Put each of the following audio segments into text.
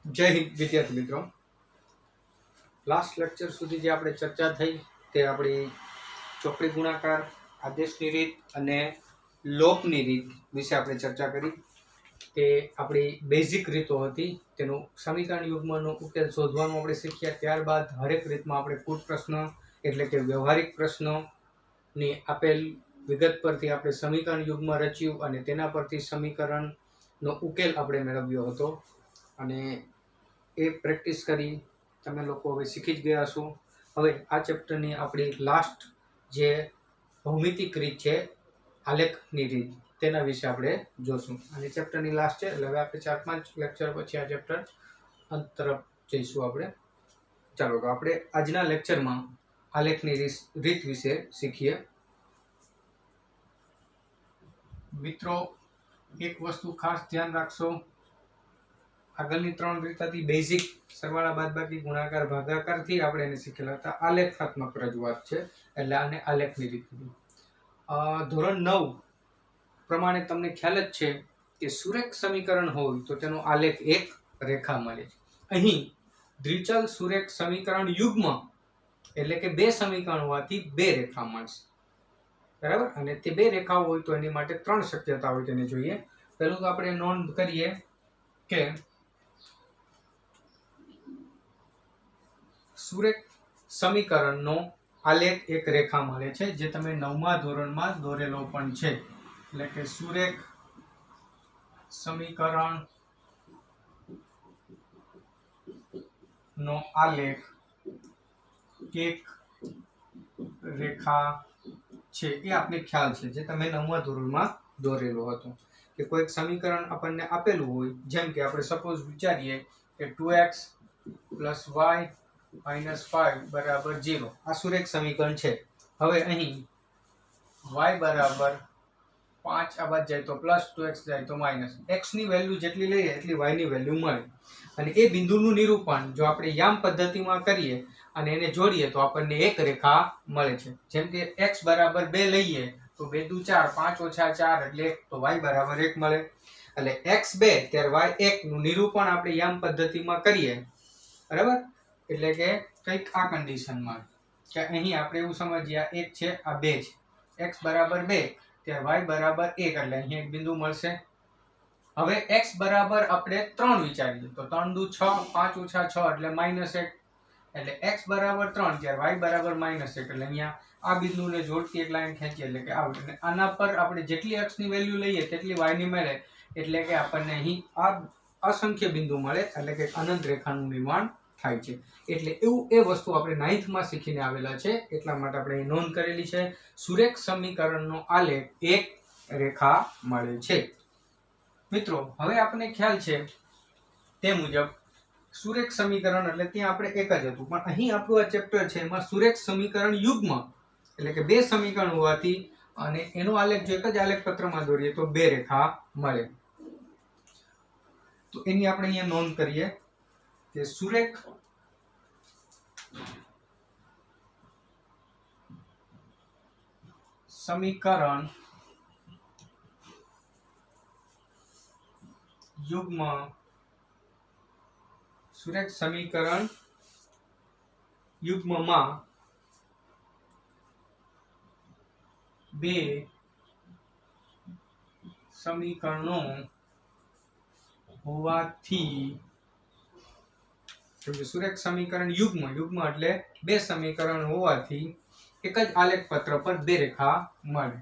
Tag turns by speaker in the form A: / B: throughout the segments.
A: जय हिंद विद्यार्थी मित्रों। लास्ट लेक्चर सुधी जे આપણે ચર્ચા થઈ તે આપણી ચોકડી ગુણાકાર, આદેશની રીત અને લોપની રીત વિશે આપણે ચર્ચા કરી। તે આપણી બેઝિક રીતો હતી। તેનું સમીકરણ યુગ્મનો ઉકેલ શોધવાનું આપણે શીખ્યા। ત્યારબાદ હરેક રીતમાં આપણે કુટ પ્રશ્ન એટલે કે વ્યવહારિક પ્રશ્નોની આપેલ વિગત પરથી આપણે સમીકરણ યુગ્મ રચ્યું અને તેના પરથી સમીકરણનો ઉકેલ આપણે મેળવ્યો હતો અને એ પ્રેક્ટિસ કરી તમે લોકો હવે શીખી જ ગયા છો। હવે આ ચેપ્ટરની આપણી લાસ્ટ જે ભૌમિતિક રીત છે, આલેખની રીત, તેના વિશે આપણે જોશું અને ચેપ્ટરની લાસ્ટ છે એટલે હવે આપણે 4-5 લેક્ચર પછી આ ચેપ્ટર અંત તરફ જઈશું આપણે। ચાલો તો આપણે આજના લેક્ચરમાં આલેખની રીત વિશે શીખીએ। મિત્રો, એક વસ્તુ ખાસ ધ્યાન રાખશો, આગળની 3 રીત હતી બેઝિક સરવાળા બાદબાકી ગુણાકાર ભાગાકારથી આપણે એને શીખેલા હતા। આલેખાત્મક રજૂઆત છે એટલે આને આલેખની રીત કીધી। ધોરણ 9 પ્રમાણે તમને ખ્યાલ જ છે કે સુરેખ સમીકરણ હોય તો તેનો આલેખ એક રેખા મળે છે। અહીં દ્વિચલ સુરેખ સમીકરણ યુગ્મ એટલે કે 2 સમીકરણ હોવાથી 2 રેખા મળશે, બરાબર। અને તે 2 રેખાઓ હોય તો એની માટે 3 શક્યતા હોય તેને જોઈએ। પહેલું તો આપણે નોંધ કરીએ કે સુરેખ સમીકરણનો આલેખ એક રેખા મળે છે, જે તમે 9મા ધોરણમાં દોરેલો પણ છે। એટલે કે સુરેખ સમીકરણ નો આલેખ એક રેખા છે, એ આપણે ખ્યાલ છે, જે તમે 9મા ધોરણમાં દોરેલો હતો કે કોઈક સમીકરણ આપણને આપેલું હોય, જેમ કે આપણે સપોઝ વિચારીએ કે 2x + y - 5 = 0 આ સુરેખ સમીકરણ છે। હવે અહીં y = 5 આ બાદ જાય તો પ્લસ, 2x જાય તો માઇનસ। x ની વેલ્યુ જેટલી લઈએ એટલી y ની વેલ્યુ મળે અને એ બિંદુનું નિરૂપણ જો આપણે યામ પદ્ધતિમાં કરીએ અને એને જોડીએ તો આપણને એક રેખા મળે છે। જેમ કે x = 2 લઈએ તો 2 દુ 4, 5 - 4 એટલે 1, તો y = 1 મળે। એટલે x 2 ત્યારે y 1 નું નિરૂપણ આપણે યામ પદ્ધતિમાં કરીએ, બરાબર। એટલે કે કંઈક આ કન્ડિશનમાં કે અહીં આપણે એવું સમજીએ આ 1 છે, આ 2 છે, x = 2 ત્યારે y = 1 એટલે અહીં એક બિંદુ મળશે। હવે x બરાબર આપણે 3 વિચારીએ તો 3 દુ 6, 5 - 6 એટલે -1 એટલે x = 3 ત્યારે y = -1 એટલે અહીંયા આ બિંદુને જોડતી એક લાઈન ખેંચીએ એટલે કે આના પર આપણે જેટલી x ની વેલ્યુ લઈએ તેટલી y ની મળે એટલે કે આપણને અહીં આ અસંખ્ય બિંદુ મળે એટલે કે અનંત રેખાનું નિર્માણ થાય છે। એટલે એવું એ વસ્તુ આપણે 9th માં શીખીને આવેલા છે, એટલા માટે આપણે અહીં નોંધ કરેલી છે સુરેખ સમીકરણનો આલેખ એક રેખા મળે છે। મિત્રો, હવે આપણને ખ્યાલ છે તે મુજબ સુરેખ સમીકરણ એટલે ત્યાં આપણે એક જ હતું, પણ અહીં આપણું આ ચેપ્ટર છે એમાં સુરેખ સમીકરણ યુગ્મ એટલે કે 2 સમીકરણ હોવાથી અને એનો આલેખ જો એક જ આલેખ પત્રમાં દોરીએ તો 2 રેખા મળે। તો એની આપણે અહીંયા નોંધ કરીએ કે સુરેખ સમીકરણ યુગ્મ સુરેખ સમીકરણ યુગ્મમાં 2 સમીકરણો હોવાથી, સુરેખ સમીકરણ યુગ્મ એટલે 2 સમીકરણ હોવાથી એક જ આલેખ પત્ર પર 2 રેખા મળે।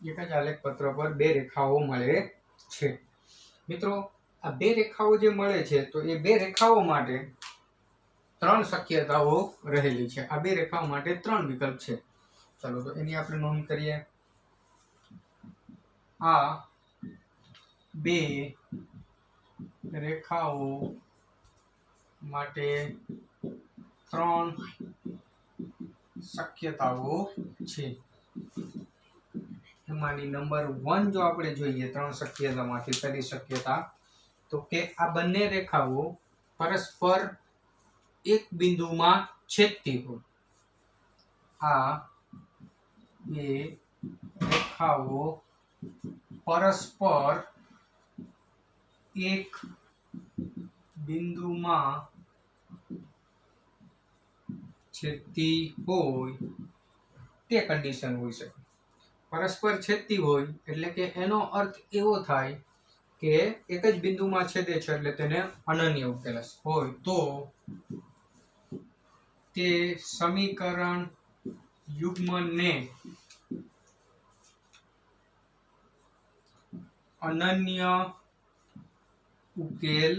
A: એક જ આલેખ પત્ર પર 2 રેખાઓ મળે છે। મિત્રો આ બે રેખાઓ જે મળે છે તો એ બે રેખાઓ માટે ત્રણ શક્યતાઓ રહેલી છે. આ બે રેખાઓ માટે ત્રણ વિકલ્પ છે. ચાલો તો એની આપણે નોંધ કરીએ. આ બે રેખાઓ માટે ત્રણ શક્યતાઓ છે. એમાંની નંબર 1 જો આપણે જોઈએ ત્રણ શક્યતામાંથી પહેલી શક્યતા તો કે આ બંને રેખાઓ પરસ્પર એક બિંદુમાં છેદતી હોય. આ બે રેખાઓ પરસ્પર એક બિંદુમાં છેદતી હોય તે કન્ડિશન હોઈ શકે. પરસ્પર છેદતી હોય એટલે કે એનો અર્થ એવો થાય કે એક જ બિંદુમાં છેદે છે એટલે તેને અનન્ય ઉકેલ હોય તો તે સમીકરણ યુગ્મને અનન્ય ઉકેલ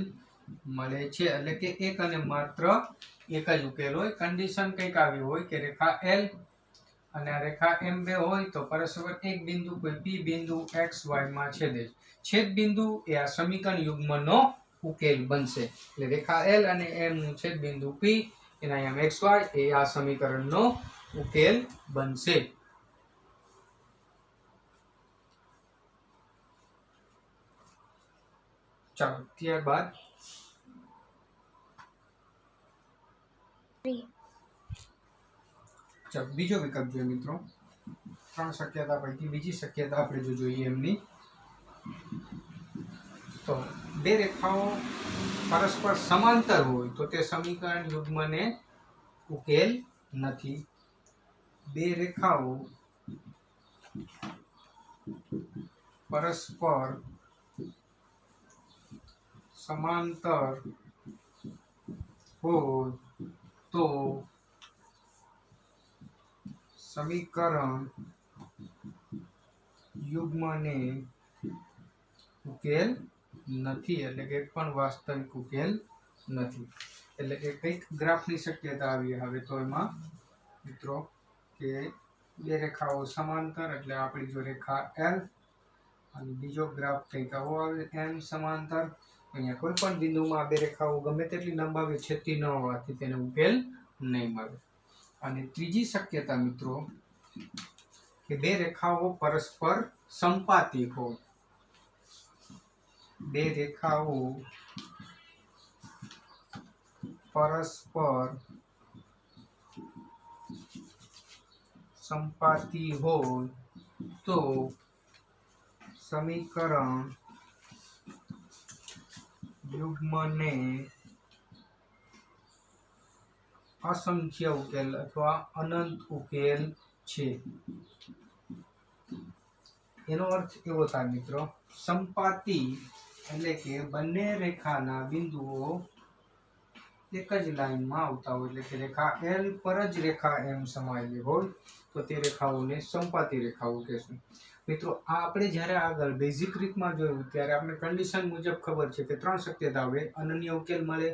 A: મળે છે. એટલે કે એક અને માત્ર એક જ ઉકેલ હોય. કન્ડિશન કંઈક આવી હોય કે રેખા L અને આ રેખા M2 હોય તો પરસ્પર એક બિંદુ કોઈ P બિંદુ XY માં છેદે છે. છેદ બિંદુ એ આ સમીકરણ યુગ્મનો ઉકેલ બનશે. એટલે રેખા L અને M નું છેદ બિંદુ P એના M XY એ આ સમીકરણનો ઉકેલ બનશે. ચાલો ત્યારબાદ ચાલો બીજો વિકલ્પ જોઈએ મિત્રો. ત્રણ શક્યતા પૈકી બીજી શક્યતા આપણે જો જોઈએ એમની તો બે રેખાઓ પરસ્પર સમાંતર હોય તો તે સમીકરણ યુગ્મને ઉકેલ નથી. બે રેખાઓ પરસ્પર સમાંતર હોય તો સમીકરણ યુગ્મને ઉકેલ નથી. એટલે કે પણ વાસ્તવિક ઉકેલ નથી. એટલે કે કઈક ગ્રાફની શક્યતા આવી હવે તો એમાં મિત્રો કે બે રેખાઓ સમાંતર એટલે આપણી જો રેખા L અને બીજો ગ્રાફ કંઈક આવો આવે M સમાંતર. અહીંયા કોઈ પણ બિંદુમાં બે રેખાઓ ગમે તેટલી લંબાવી છેદતી ન હોવાથી તેને ઉકેલ નહીં મળે. અને ત્રીજી શક્યતા મિત્રો કે બે રેખાઓ પરસ્પર સંપાતી હોય. બે રેખાઓ પરસ્પર સંપાતી હોય તો સમીકરણ યુગ્મને અસંખ્ય ઉકેલ અથવા અનંત ઉકેલ છે. એનો અર્થ એવો થાય મિત્રો સંપાતી એટલે કે બંને રેખાના બિંદુઓ એક જ લાઈનમાં આવતા હોય. એટલે કે રેખા L પર જ રેખા M સમાયેલી હોય તો તે રેખાઓને સંપાતી રેખાઓ કહેશું. મિત્રો આ આપણે જ્યારે આગળ બેઝિક રીતમાં જોયું ત્યારે આપણે કન્ડિશન મુજબ ખબર છે કે ત્રણ શક્યતા આવે અનન્ય ઉકેલ મળે,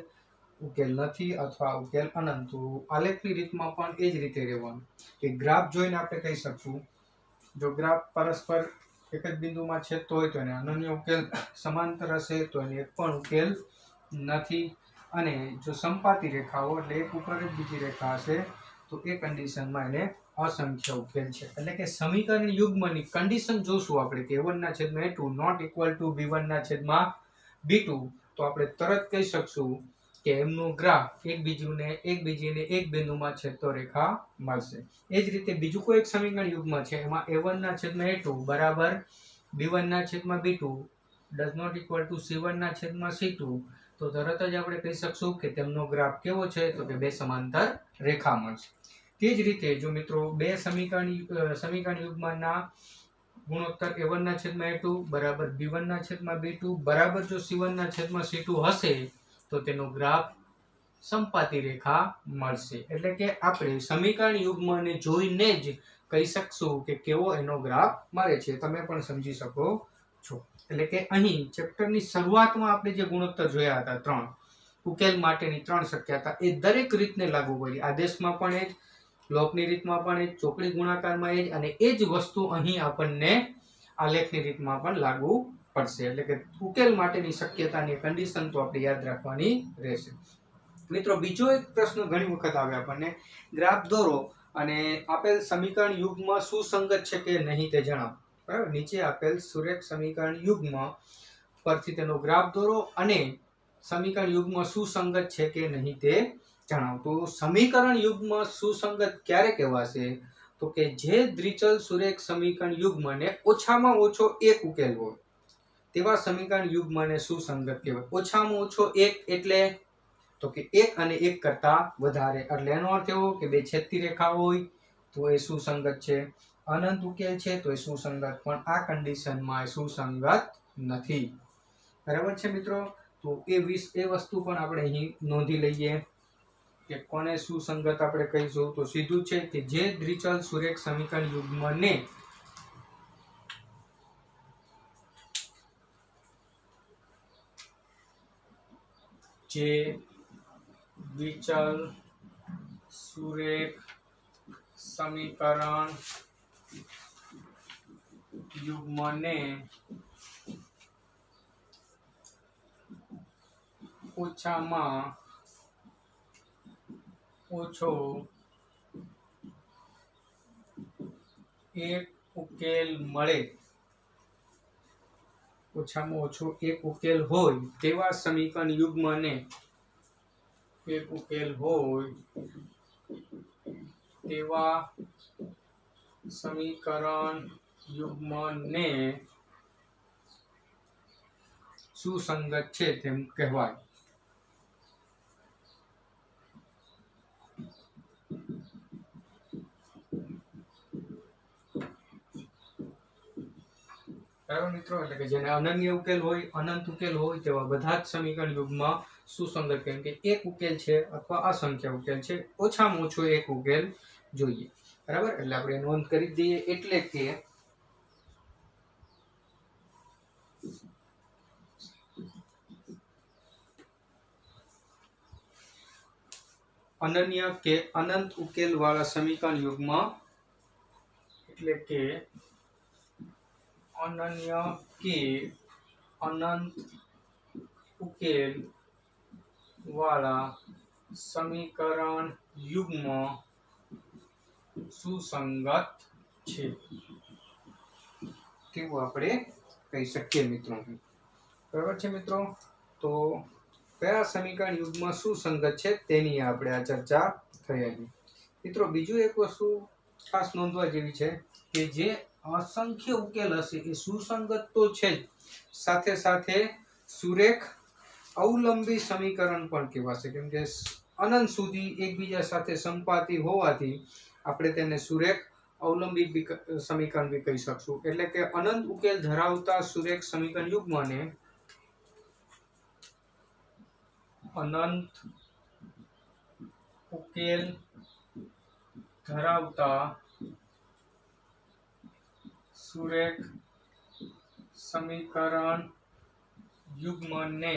A: ઉકેલ નથી અથવા ઉકેલ અનંત. આલેખની રીતમાં પણ એ જ રીતે રહેવાનું કે ગ્રાફ જોઈને આપણે કહી શકશું જો ગ્રાફ પરસ્પર એક જ બિંદુમાં છેદતો હોય તો એને અનન્ય ઉકેલ, સમાંતર હશે તો એને એક પણ ઉકેલ નથી. અને જો સંપાતી રેખાઓ એટલે એક ઉપર જ બીજી રેખા હશે તો એ કન્ડિશનમાં એને અસંખ્ય ઉકેલ છે. એટલે કે સમીકરણ યુગ્મની કન્ડિશન જોશું આપણે કે a1/a2 not equal to b1/b2 તો આપણે તરત કહી શકશું કે એમનું ગ્રાફ એકબીજીને એક બિંદુમાં છેદતો રેખા મળશે. એ જ રીતે બીજું કોઈ એક સમીકરણ યુગ્મ છે એમાં a1/a2 બરાબર b1/b2 does not equal to c1/c2 તો તરત જ આપણે કહી શકશું કે તેમનો ગ્રાફ કેવો છે તો કે બે સમાંતર રેખા મળશે. તે જ રીતે જો મિત્રો બે સમીકરણ યુગ્મના ગુણોત્તર a1/a2 બરાબર b1/b2 બરાબર જો c1/c2 હશે તો તેનો ગ્રાફ સંપાતી રેખા મળશે. એટલે કે આપણે સમીકરણ યુગ્મને જોઈને જ કહી શકશું કે કેવો એનો ગ્રાફ મળે છે. તમે પણ સમજી શકો છો. એટલે કે અહીં ચેપ્ટરની શરૂઆતમાં આપણે જે ગુણોત્તર જોયા હતા 3 ઉકેલ માટેની 3 શક્યતા એ દરેક રીતને લાગુ પડી. આદેશમાં પણ એ જ, લોપની રીતમાં પણ એ જ, ચોકડી ગુણાકારમાં એ જ, અને એ જ વસ્તુ અહીં આપણને આલેખની રીતમાં પણ લાગુ પડશે. એટલે કે ઉકેલ માટેની શક્યતાની કન્ડિશન તો આપણે યાદ રાખવાની રહેશે. મિત્રો બીજો એક પ્રશ્ન ઘણી વખત આવે આપણને, ગ્રાફ દોરો અને આપેલ સમીકરણ યુગ્મ સુસંગત છે કે નહીં તે જણાવો. બરાબર, નીચે આપેલ સુરેખ સમીકરણ યુગ્મ પરથી તેનો ગ્રાફ દોરો અને સમીકરણ યુગ્મ સુસંગત છે કે નહીં તે જણાવો. તો સમીકરણ યુગ્મ સુસંગત ક્યારે કહેવાશે? તો કે જે દ્વિચલ સુરેખ સમીકરણ યુગ્મને ઓછામાં ઓછો એક ઉકેલ હોય તેવા સમીકરણ યુગ્મને સુસંગત કહેવાય. ઓછામાં ઓછો એક એટલે તો કે એક અને એક કરતા વધારે. એટલે એનો અર્થ એવો કે બે છેદતી રેખા હોય તો એ સુસંગત છે, અનંત ઉકેલ છે તો એ સુસંગત, પણ આ કન્ડિશનમાં એ સુસંગત નથી. બરાબર છે મિત્રો? તો એ વસ્તુ પણ આપણે અહીં નોંધી લઈએ કે કોને સુસંગત આપણે કહીશું. તો સીધું છે કે જે દ્વિચલ સુરેખ સમીકરણ યુગ્મને જે દ્વિચલ સુરેખ સમીકરણ યુગ્મને ઓછામાં ઓછો એક ઉકેલ મળે, ઓછામાં ઓછો એક ઉકેલ હોય તેવા સમીકરણ યુગ્મને, એક ઉકેલ હોય તેવા સમીકરણ યુગ્મને સુસંગત છે તેમ કહેવાય. બરાબર મિત્રો? એટલે કે જેને અનન્ય ઉકેલ હોય, અનંત ઉકેલ હોય તેવા બધા જ સમીકરણ યુગ્મ સુસંગત, કેમ કે એક ઉકેલ છે અથવા અસંખ્ય ઉકેલ છે, ઓછામાં ઓછો એક ઉકેલ જોઈએ. બરાબર? એટલે આપણે નોંધ કરી દઈએ. એટલે કે અનન્ય કે અનંત ઉકેલ વાળા સમીકરણ યુગ્મ, એટલે કે અનન્ય કે અનંત ઉકેલ વાળા સમીકરણ યુગ્મ સુસંગત છે તેવું આપણે કહી શકીએ મિત્રો. બરાબર છે મિત્રો? તો કયા સમીકરણ યુગ્મ સુસંગત છે તેની આપણે આ ચર્ચા થઈ હતી. મિત્રો બીજું એક વસ્તુ ખાસ નોંધવા જેવી છે કે જે અસંખ્ય ઉકેલ હશે એ સુસંગત તો છે જ, સાથે સાથે સુરેખ અવલંબી સમીકરણ પણ કહેવાશે, કેમ કે અનંત સુધી એકબીજા સાથે સંપાતી હોવાથી આપણે તેને સુરેખ અવલંબી સમીકરણ બી કહી શકશું. એટલે કે અનંત ઉકેલ ધરાવતા સુરેખ સમીકરણ યુગ્મને અનંત ઉકેલ ધરાવતા સુરેખ સમીકરણ યુગ્મને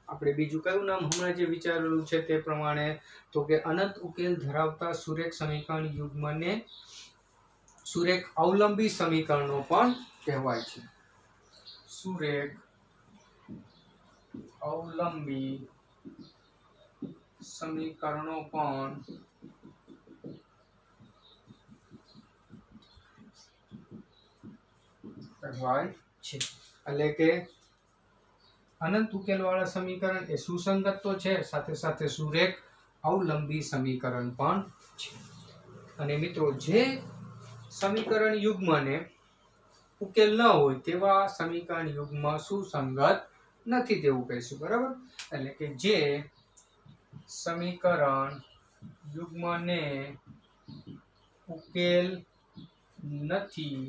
A: આપણે બીજું કયું નામ હમણાં જે વિચારેલું છે તે પ્રમાણે, તો કે અનંત ઉકેલ ધરાવતા સુરેખ સમીકરણ યુગ્મને સુરેખ અવલંબી સમીકરણો પણ કહેવાય છે. સુરેખ અવલંબી સમીકરણો પણ કહેવાય છે. એટલે કે અનંત ઉકેલ વાળા સમીકરણ એ સુસંગત તો છે, સાથે સાથે સુરેખ અવલંબી સમીકરણ પણ છે. અને મિત્રો જે સમીકરણ યુગ્મને ઉકેલ ન હોય તેવા સમીકરણ યુગ્મ સુસંગત નથી તેવું કહીશું. બરાબર? એટલે કે જે સમીકરણ યુગ્મને ઉકેલ નથી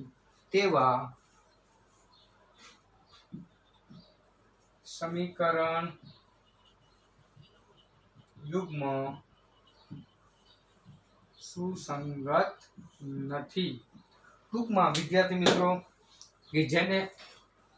A: તેવા સમીકરણ યુગ્મ સુસંગત નથી. ટૂંકમાં વિદ્યાર્થી મિત્રો કે જેને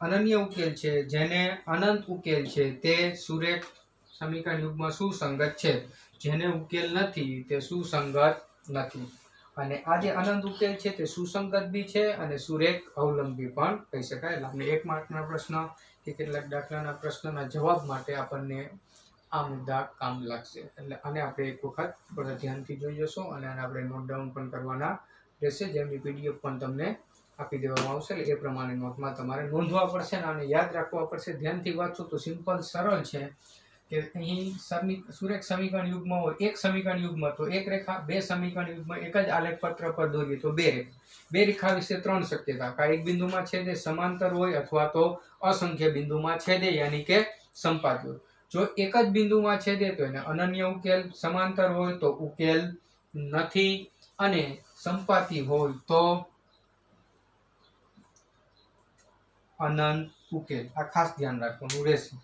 A: અનન્ય ઉકેલ છે, જેને અનંત ઉકેલ છે તે સુરેખ સમીકરણ યુગ્મ સુસંગત છે, જેને ઉકેલ નથી તે સુસંગત નથી. અને આ જે અનંત ઉકેલ છે તે સુસંગત બી છે અને સુરેખ અવલંબી પણ કહી શકાય. એટલે આપણે 1 માર્કના પ્રશ્ન કે કેટલાક દાખલાના પ્રશ્નના જવાબ માટે આપણને આ મુદ્દા કામ લાગશે. એટલે આને આપણે એક વખત થોડા ધ્યાનથી જોઈ જશો અને આને આપણે નોટ ડાઉન પણ કરવાના રહેશે, જેમની પીડીએફ પણ તમને આપી દેવામાં આવશે. એટલે એ પ્રમાણે નોટમાં તમારે નોંધવા પડશે અને આને યાદ રાખવા પડશે. ધ્યાનથી વાંચો તો સિમ્પલ સરળ છે કે અહીં સુરેખ સમીકરણ યુગ્મ હોય, એક સમીકરણ યુગ્મ તો એક રેખા, બે સમીકરણ યુગ્મ એક જ આલેખ પત્ર પર દોરીએ તો બે રેખા. બે રેખા વિશે 3 શક્યતા: કા એક બિંદુમાં છેદે, સમાંતર હોય અથવા તો અસંખ્ય બિંદુમાં છેદે યાની કે સંપાતી હોય. જો એક જ બિંદુમાં છેદે તો એને અનન્ય ઉકેલ, સમાંતર હોય તો ઉકેલ નથી અને સંપાતી હોય તો અનંત ઉકેલ. આ ખાસ ધ્યાન રાખવાનું રહેશે.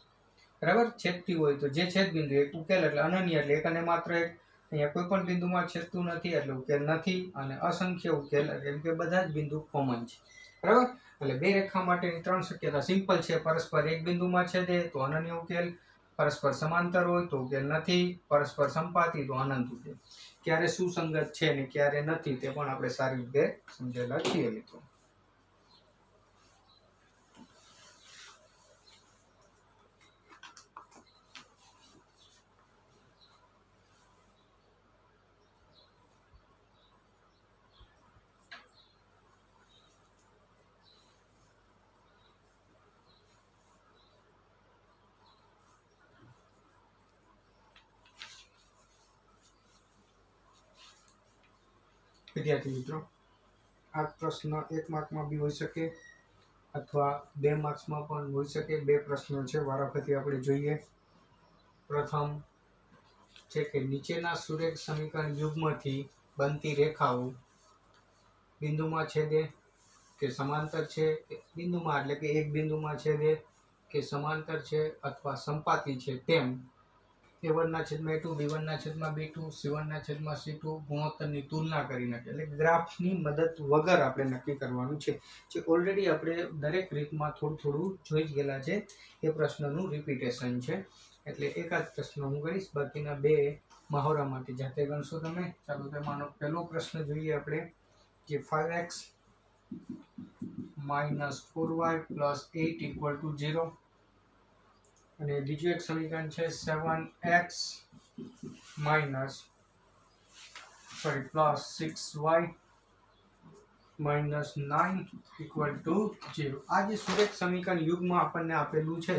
A: બરાબર, છેદતી હોય તો જે છેદ બિંદુ એક ઉકેલ એટલે અનન્ય એટલે એક અને માત્ર એક. અહીંયા કોઈ પણ બિંદુમાં છેદતું નથી એટલે ઉકેલ નથી, અને અસંખ્ય ઉકેલ એટલે કે બધા જ બિંદુ કોમન છે. બરાબર, એટલે બે રેખા માટેની 3 શક્યતા સિમ્પલ છે. પરસ્પર એક બિંદુમાં છેદે તો અનન્ય ઉકેલ, પરસ્પર સમાંતર હોય તો ઉકેલ નથી, પરસ્પર સંપાતી તો અનંત ઉકેલ. ક્યારે સુસંગત છે ને ક્યારે નથી તે પણ આપણે સારી રીતે સમજેલા છીએ મિત્રો. વિદ્યાર્થી મિત્રો, આ પ્રશ્ન 1 માર્કમાં બી હોઈ શકે અથવા 2 માર્ક્સમાં પણ હોઈ શકે. 2 પ્રશ્નો છે, વારાફરતી આપણે જોઈએ. પ્રથમ છે કે નીચેના સુરેખ સમીકરણ યુગ્મથી બનતી રેખાઓ બિંદુમાં છેદે કે સમાંતર છે, બિંદુમાં એટલે કે એક બિંદુમાં છેદે કે સમાંતર છે અથવા સંપાતી છે તેમ A1/A2, B1/B2, C1/C2 ગુણોત્તરની તુલના કરીને, એટલે ગ્રાફની મદદ વગર આપણે નક્કી કરવાનું છે. જે ઓલરેડી આપણે દરેક રીતમાં થોડું જોઈ ગયેલા છે. એ પ્રશ્નનું રિપીટેશન છે. એટલે એકાદ પ્રશ્ન હું કરીશ, બાકીના 2 મહોરા માટે જાતે ગણશો તમે. ચાલો તેમાંનો પહેલો પ્રશ્ન જોઈએ આપણે, કે 5x - 4y + 8 = 0. અને બીજું એક સમીકરણ છે 7x + 6y - 9 = 0. આ જે સુરેખ સમીકરણ યુગ્મ આપણને આપેલું છે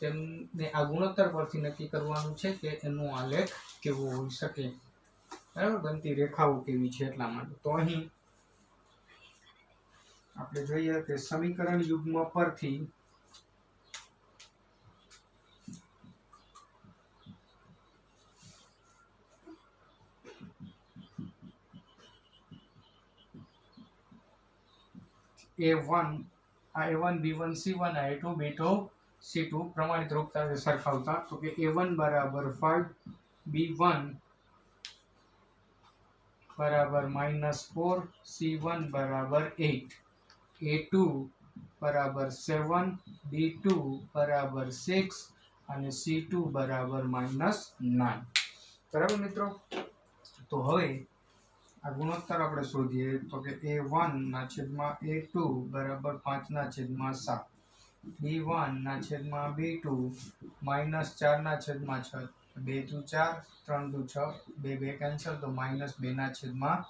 A: તેમને આ ગુણોત્તર પરથી નક્કી કરવાનું છે કે એનો આલેખ કેવો હોઈ શકે. બરાબર, બનતી રેખાઓ કેવી છે એટલા માટે. તો અહીં આપણે જોઈએ કે સમીકરણ યુગ્મ પરથી A1 B1 C1 A2 B2 C2 પ્રમાણિત રૂપતા સરખાવતા, તો કે A1 = 5, B1 = -4, C1 = 8, A2 = 7, B2 = 6 અને C2 = -9. બરાબર મિત્રો, તો હવે આ ગુણોત્તર આપણે શોધીએ તો કે A1/A2 = 5/7, B1/B2 -4/6, 2 × 4, 3 × 6, 2 કેન્સલ તો -2/3.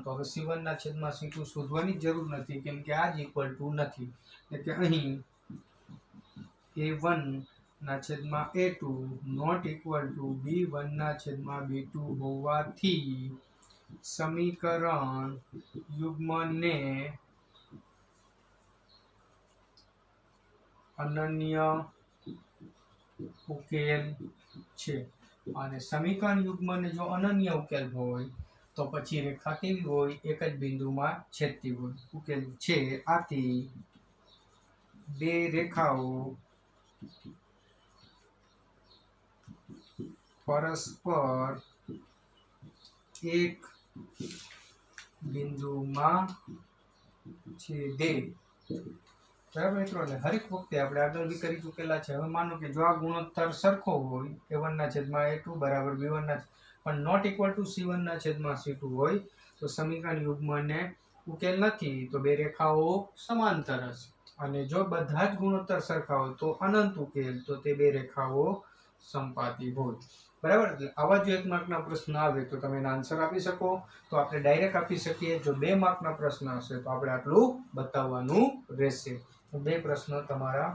A: તો હવે C1/C2 શોધવાની જરૂર નથી કેમ કે આ જ ઇક્વલ ટુ નથી. એટલે કે અહીં A1/A2 not equal to B1/B2 હોવાથી સમીકરણ યુગ્મને અનન્ય ઉકેલ છે. અને સમીકરણ યુગ્મને જો અનન્ય ઉકેલ હોય તો પછી રેખા કેવી હોય? એક જ બિંદુમાં છેદતી હોય. ઉકેલ છે. આથી બે રેખાઓ પરસ્પર એક બિંદુમાં છેદે બરાબર મિત્રો, એટલે હરેક વખતે આપણે આગળ બી કરી ચૂકેલા છે. હવે માનો કે જો આ ગુણોત્તર સરખો હોય A1 ના છેદમાં A2 બરાબર B1 ના પણ નોટ ઇક્વલ ટુ C1 ના છેદમાં C2 હોય તો સમીકરણ યુગ્મને ઉકેલ નથી, તો બે રેખાઓ સમાંતર હશે. અને જો બધા જ ગુણોત્તર સરખા હોય તો અનંત ઉકેલ, તો તે બે રેખાઓ સંપાતી હોય. બરાબર, એટલે આવા જો 1 માર્કના પ્રશ્ન આવે તો તમે એના આન્સર આપી શકો. તો આપણે ડાયરેક્ટ આપી શકીએ. જો 2 માર્કના પ્રશ્ન હશે તો આપણે આટલું બતાવવાનું રહેશે. હું 2 પ્રશ્ન તમારા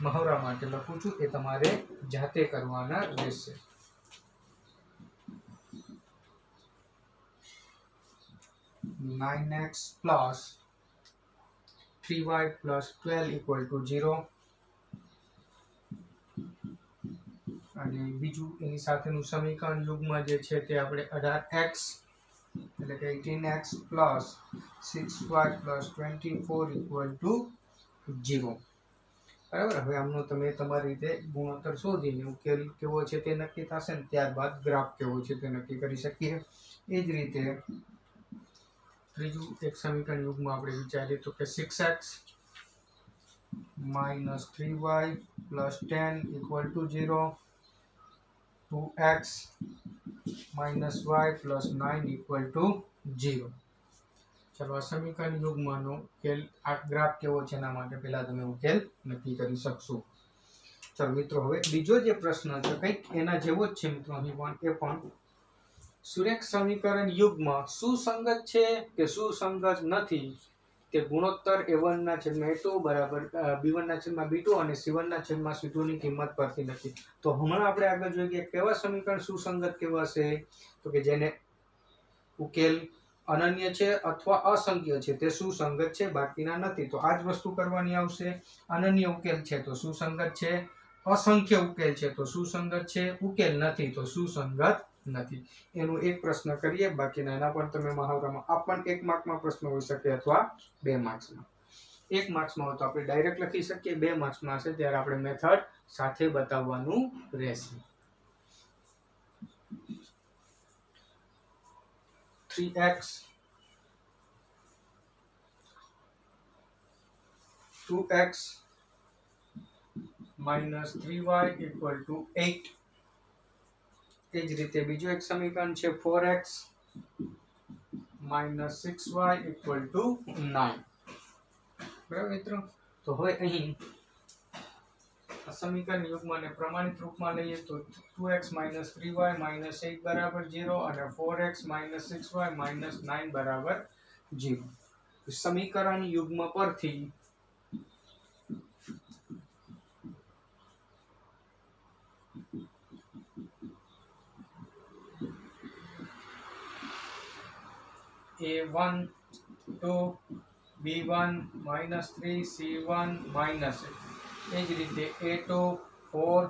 A: મહાવરા માટે લખું છું, એ તમારે જાતે કરવાના રહેશે. (9x + 3y + 12 = 0). અને બીજું એની સાથેનું સમીકરણ યુગ્મ જે છે તે આપણે 18x એટલે કે 18x + 6y + 24 = 0. બરાબર, હવે આમનો તમે તમારી રીતે ગુણોત્તર શોધીને ઉકેલ કેવો છે તે નક્કી થશે ને ત્યારબાદ ગ્રાફ કેવો છે તે નક્કી કરી શકીએ. એ જ રીતે ત્રીજું એક સમીકરણ યુગ્મ આપણે વિચારીએ તો કે 6x - 3y + 10 = 0, 2x - y + 9 = 0. ચલો, આ સમીકરણ યુગ્મનો ઉકેલ, આ ગ્રાફ કેવો છે એના માટે પહેલા તમે ઉકેલ નક્કી કરી શકશો. ચલો મિત્રો, હવે બીજો જે પ્રશ્ન છે કંઈક એના જેવો જ છે મિત્રો. અહીં પણ એ પણ સુરેખ સમીકરણ યુગ્મ સુસંગત છે કે સુસંગત નથી તે ગુણોત્તર A1 ના છેદમાં A2 બરાબર B1 ના છેદમાં B2 અને C1 ના છેદમાં C2 ની કિંમત પરથી નથી. તો હમણાં આપણે આગળ જોઈએ કેવા સમીકરણ સુસંગત કેવા છે, તો કે જેને ઉકેલ અનન્ય છે અથવા અસંખ્ય છે તે સુસંગત છે, બાકીના નથી. તો આ જ વસ્તુ કરવાની આવશે. અનન્ય ઉકેલ છે તો સુસંગત છે, અસંખ્ય ઉકેલ છે તો સુસંગત છે, ઉકેલ નથી તો સુસંગત નથી. એનો એક પ્રશ્ન કરીએ, બાકીના એના પણ તમે મહાવરામાં આ પણ 1 માર્કમાં પ્રશ્ન હોઈ શકે અથવા 2 માર્ક્સમાં. 1 માર્ક્સમાં હોય તો આપણે ડાયરેક્ટ લખી શકીએ, 2 માર્ક્સમાં હશે ત્યારે આપણે મેથડ સાથે બતાવવાનું રહેશે. 3x - 2x - 3y = 8. એ જ રીતે બીજું એક સમીકરણ છે 4x - 6y = 9. બરાબર મિત્રો, તો હવે અહીં આ સમીકરણ યુગ્મને પ્રમાણિત રૂપમાં લઈએ તો 2x - 3y - 8 બરાબર 0 અને 4x - 6y - 9 બરાબર 0. સમીકરણ યુગ્મ પરથી A1 2 B1 - 3 C1 -8. એ જ રીતે A2 4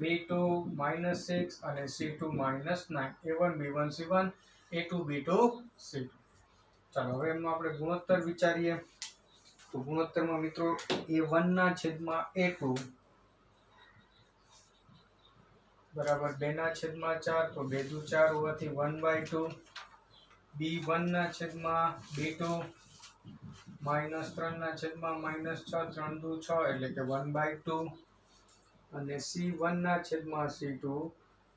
A: B2 -6 અને C2 -9. A1 B1 C1 A2 B2 C2. ચાલો, હવે એમનો આપણે ગુણોત્તર વિચારીએ. તો ગુણોત્તરમાં મિત્રો A1 ના છેદમાં A2 બરાબર 2 ના છેદમાં 4, તો 2 દુ 4 હોવાથી 1/2. B1 ના છેદમાં B2 -3 ના છેદમાં -6, 3 દુ 6 એટલે કે 1/2. અને C1 ના છેદમાં C2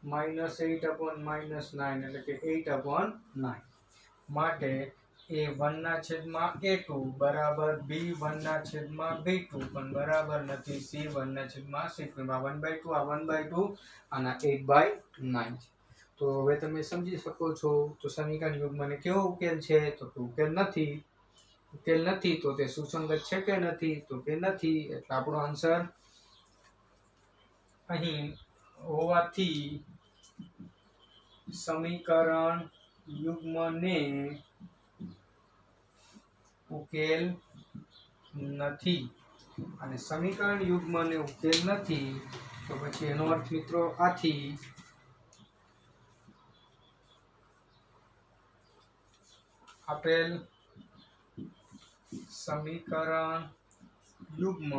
A: -8/9 એટલે કે 8/9. માટે A1 ના છેદમાં A2 બરાબર B1 ના છેદમાં B2 પણ બરાબર નથી C1 ના છેદમાં C2. આ 1/2 આ 1/2 અને 8/9. તો હવે તમે સમજી શકો છો. તો સમીકરણ યુગ્મને કેવો ઉકેલ છે, તો ઉકેલ નથી. ઉકેલ નથી તો તે સુસંગત છે કે નથી, તો કે નથી. એટલે આપણો આન્સર અહીં હોવાથી સમીકરણ યુગ્મને ઉકેલ નથી. અને સમીકરણ યુગ્મને ઉકેલ નથી તો પછી એનો અર્થ મિત્રો આથી આપેલ સમીકરણ યુગ્મ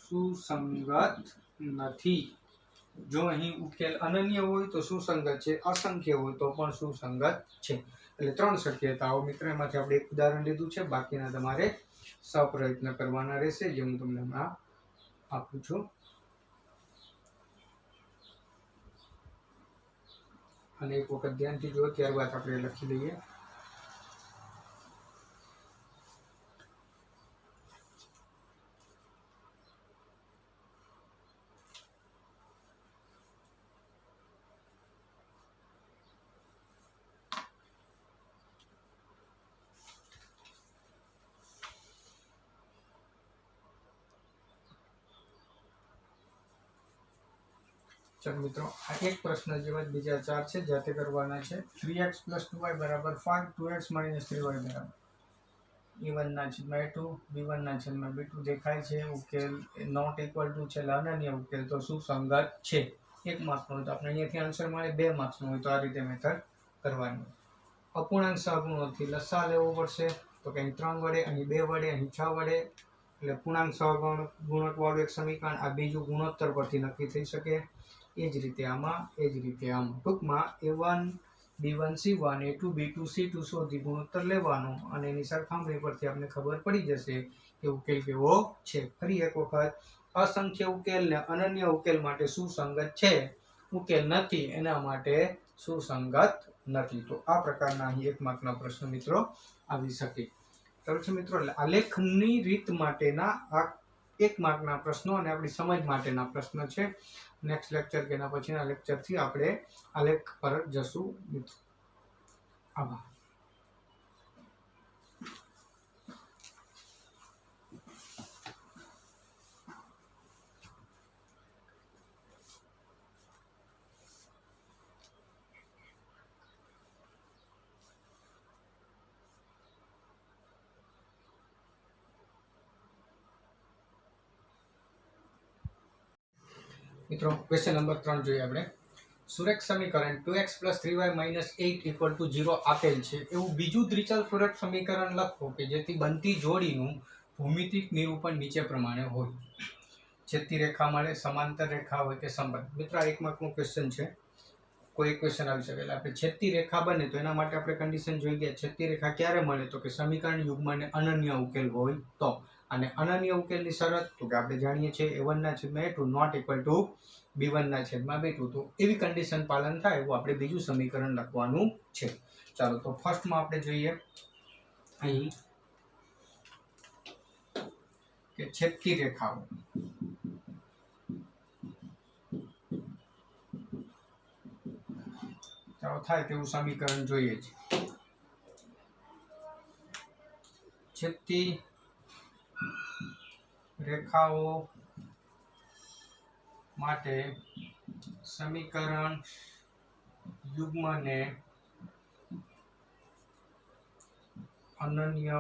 A: સુસંગત નથી. જો અહીં ઉકેલ અનન્ય હોય તો સુસંગત છે, અસંખ્ય હોય તો પણ સુસંગત છે. એટલે 3 શક્યતાઓ મિત્ર એમાંથી આપણે એક ઉદાહરણ લીધું છે, બાકીના તમારે સપ્રયત્ન કરવાના રહેશે, જે હું તમને હમણાં આપું છું. અને એક વખત ધ્યાનથી જુઓ, ત્યારબાદ આપણે લખી લઈએ. ચાલો મિત્રો, આ એક પ્રશ્ન જેવા જ બીજા 4 છે, જાતે કરવાના છે. 3x + 2y = 5, 2x - 3y બરાબર a1 ના છેદમાં a2, b1 ના છેદમાં b2 દેખાય છે. ઉકેલ નોટ ઇક્વલ ટુ છે, અનન્ય ઉકેલ તો સુસંગત છે. 1 માર્ક્સનો હોય તો આપણે અહીંયાથી આન્સર મળે, 2 માર્ક્સનો હોય તો આ રીતે મેથડ કરવાની. અપૂર્ણાંક સહગુણોથી લસા લેવો પડશે, તો કંઈ 3 વડે, અહીં 2 વડે, અહીં 6 વડે, એટલે પૂર્ણાંક સહગુણકવાળું એક સમીકરણ આ બીજું ગુણોત્તર પરથી નક્કી થઈ શકે. એ જ રીતે આમાં, એ જ રીતે આમાં. ટૂંકમાં a1 b1 c1 a2 b2 c2 શોધી ગુણોત્તર લેવાનો, અને એની સરખામણી પરથી આપણે ખબર પડી જશે કે ઉકેલ કેવો છે. ફરી એક વખત, અસંખ્ય ઉકેલ ને અનન્ય ઉકેલ માટે સુસંગત છે, ઉકેલ નથી એના માટે સુસંગત નથી. તો આ પ્રકારના અહીં 1 માર્કના પ્રશ્ન મિત્રો આવી શકે. બરાબર છે મિત્રો, એટલે આલેખની રીત માટેના આ 1 માર્કના પ્રશ્નો અને આપણી સમજ માટેના પ્રશ્ન છે. નેક્સ્ટ લેક્ચર કે એના પછીના લેક્ચરથી આપણે આલેખ પર જશું મિત્રો. આભાર. મિત્રો, ક્વેશ્ચન નંબર 3 જોઈએ આપણે. સુરેખ સમીકરણ 2x + 3y - 8 = 0 આપેલ છે. એવું બીજું દ્વિચલ સુરેખ સમીકરણ લખો કે જેથી બનતી જોડીનું ભૌમિતિક નિરૂપણ નીચે પ્રમાણે હોય. છેદતી રેખા મળે, સમાંતર રેખા હોય કે સંબંધ. મિત્રો, આ 1 માર્કનો ક્વેશ્ચન છે. કોઈ ક્વેશ્ચન આવી શકે. એટલે આપણે છેદતી રેખા બને તો એના માટે આપણે કન્ડિશન જોઈ ગયા. છેદતી રેખા ક્યારે મળે? તો કે સમીકરણ યુગ્મને અનન્ય ઉકેલ હોય તો. અને અનન્ય ઉકેલની શરત તો કે આપણે જાણીએ છીએ a1 ના છેદમાં a2 not equal to b1 ના છેદમાં b2. તો એવી કન્ડિશન પાલન થાય એવું આપણે બીજું સમીકરણ લખવાનું છે. ચાલો, તો ફર્સ્ટમાં આપણે જોઈએ અહીં કે છેદતી રેખાઓ ચાલો થાય તેવું સમીકરણ જોઈએ છે. છેદતી રેખાઓ માટે સમીકરણ યુગ્મને અનન્ય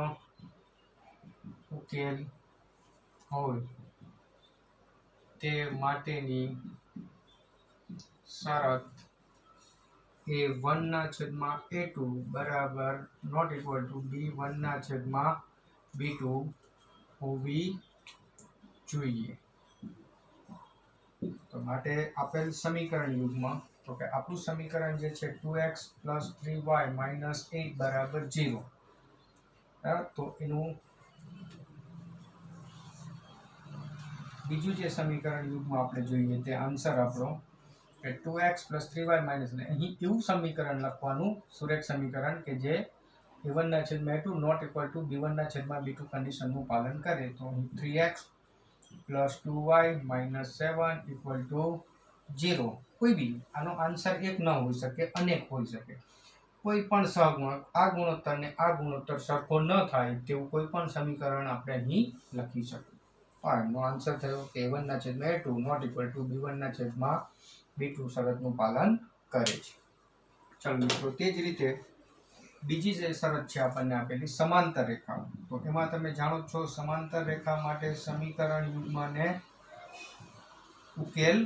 A: ઉકેલ હોય તે માટેની શરત a1 ના છેદમાં a2 બરાબર નોટ ઇક્વલ ટુ b1 ના છેદમાં b2 હોવી જોઈએ. તો માટે આપેલ સમીકરણ યુગ્મ, તો કે આપણું સમીકરણ જે છે 2x + 3y - 8 બરાબર 0. તો એનું બીજું જે સમીકરણ યુગ્મ આપણે જોઈએ તે આન્સર આપણો કે 2x + 3y - અહીં એવું સમીકરણ લખવાનું, સુરેખ સમીકરણ કે જે a1 ના છેદમાં a2 not equal to b1 ના છેદમાં b2 કન્ડિશનનું પાલન કરે. તો અહીં 3x + 2y - 7 = 0. કોઈ બી આનો આન્સર એક ન હોઈ શકે, અનેક હોઈ શકે. કોઈ પણ સહગુણક આ ગુણોત્તરને આ ગુણોત્તર સરખો ન થાય તેવું કોઈ પણ સમીકરણ આપણે અહીં લખી શકીએ. નો આન્સર થયો કે a1 ના છેદમાં a2 not equal to b1 ના છેદમાં b2 શરતનું પાલન કરે છે. ચાલો મિત્રો, તે જ રીતે બીજી જે શરત છે આપણને આપેલી સમાંતર રેખાઓ, તો એમાં તમે જાણો છો સમાંતર રેખા માટે સમીકરણ યુગ્મને ઉકેલ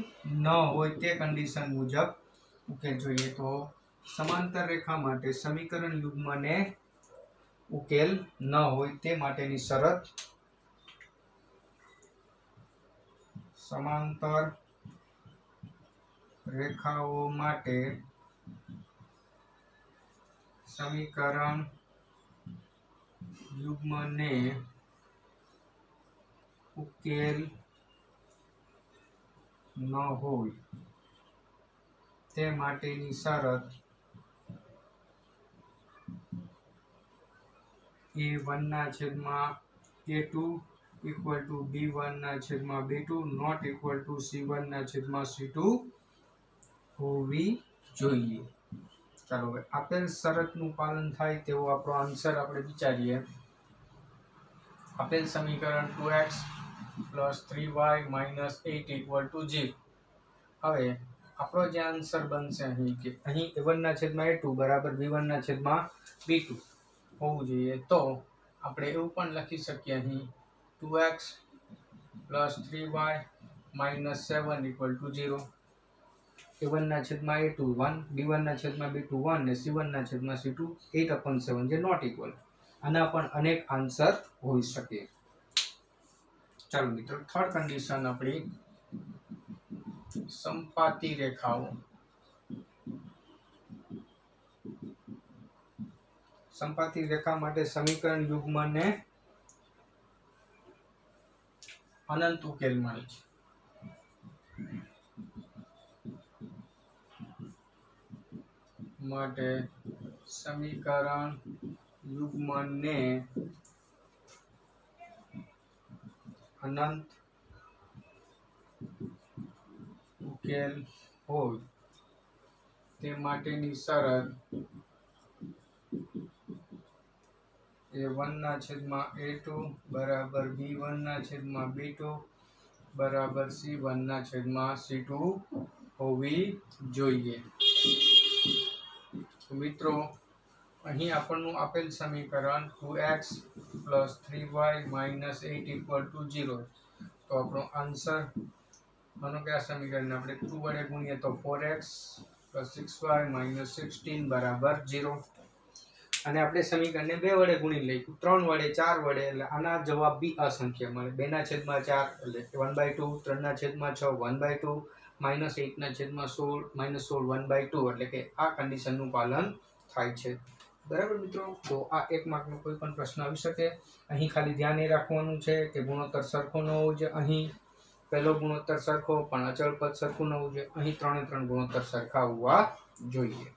A: ન હોય તે કન્ડિશન મુજબ ઉકેલ જોઈએ. તો સમાંતર રેખા માટે સમીકરણ યુગ્મને ઉકેલ ન હોય તે માટેની શરત સમાંતર રેખાઓ માટે સમીકરણ યુગ્મને ઉકેલ ન હોય તે માટેની શરત a1 ના છેદમાં a2 ઇક્વલ ટુ b1 ના છેદમાં b2 not equal to c1 ના છેદમાં c2 હોવી જોઈએ. ચાલો હવે આપેલ શરતનું પાલન થાય તેવો આપણો આન્સર આપણે વિચારીએ. આપેલ સમીકરણ 2x + 3y - 8 = 0. હવે આપણો જે આન્સર બનશે અહીં કે અહીં a1 ના છેદમાં a2 બરાબર b1 ના છેદમાં b2 હોવું જોઈએ, તો આપણે એવું પણ લખી શકીએ અહીં 2x + 3y - 7 = 0. a1 ના છેદમાં a2 1, b1 ના છેદમાં b2 1 અને c1 ના છેદમાં c2 8/7 જે નોટ ઇક્વલ. આના પણ અનેક આન્સર હોઈ શકે. ચાલો મિત્રો, થર્ડ કન્ડિશન આપણી સંપાતી રેખાઓ. સંપાતી રેખા માટે સમીકરણ યુગ્મને અનંત ઉકેલ મળે છે. માટે સમીકરણ યુગ્મને અનંત ઉકેલ હોય તે માટેની શરત a1 ના છેદમાં a2 બરાબર b1 ના છેદમાં b2 બરાબર c1 ના છેદમાં c2 હોવી જોઈએ. મિત્રો, અહીં આપણનું આપેલ સમીકરણ 2x + 3y - 8 = 0. તો આપણો આન્સર માનો કે આ સમીકરણને આપણે 2 વડે ગુણીએ તો 4x + 6y - 16 બરાબર 0. અને આપણે સમીકરણને 2 વડે ગુણી લઈશું, 3 વડે, 4 વડે, એટલે આના જવાબ બી અસંખ્ય મળે. 2/4 એટલે 1/2, 3/6 1/2, -8/16 -16 1/2 એટલે કે આ કન્ડિશનનું પાલન થાય છે. બરાબર મિત્રો, તો આ એક માર્કનો કોઈ પણ પ્રશ્ન આવી શકે. અહીં ખાલી ધ્યાન એ રાખવાનું છે કે ગુણોત્તર સરખો ન હોવો જોઈએ. અહીં પહેલો ગુણોત્તર સરખો પણ અચળ પદ સરખું ન હોવું જોઈએ. અહીં 3 ગુણોત્તર સરખા હોવા જોઈએ.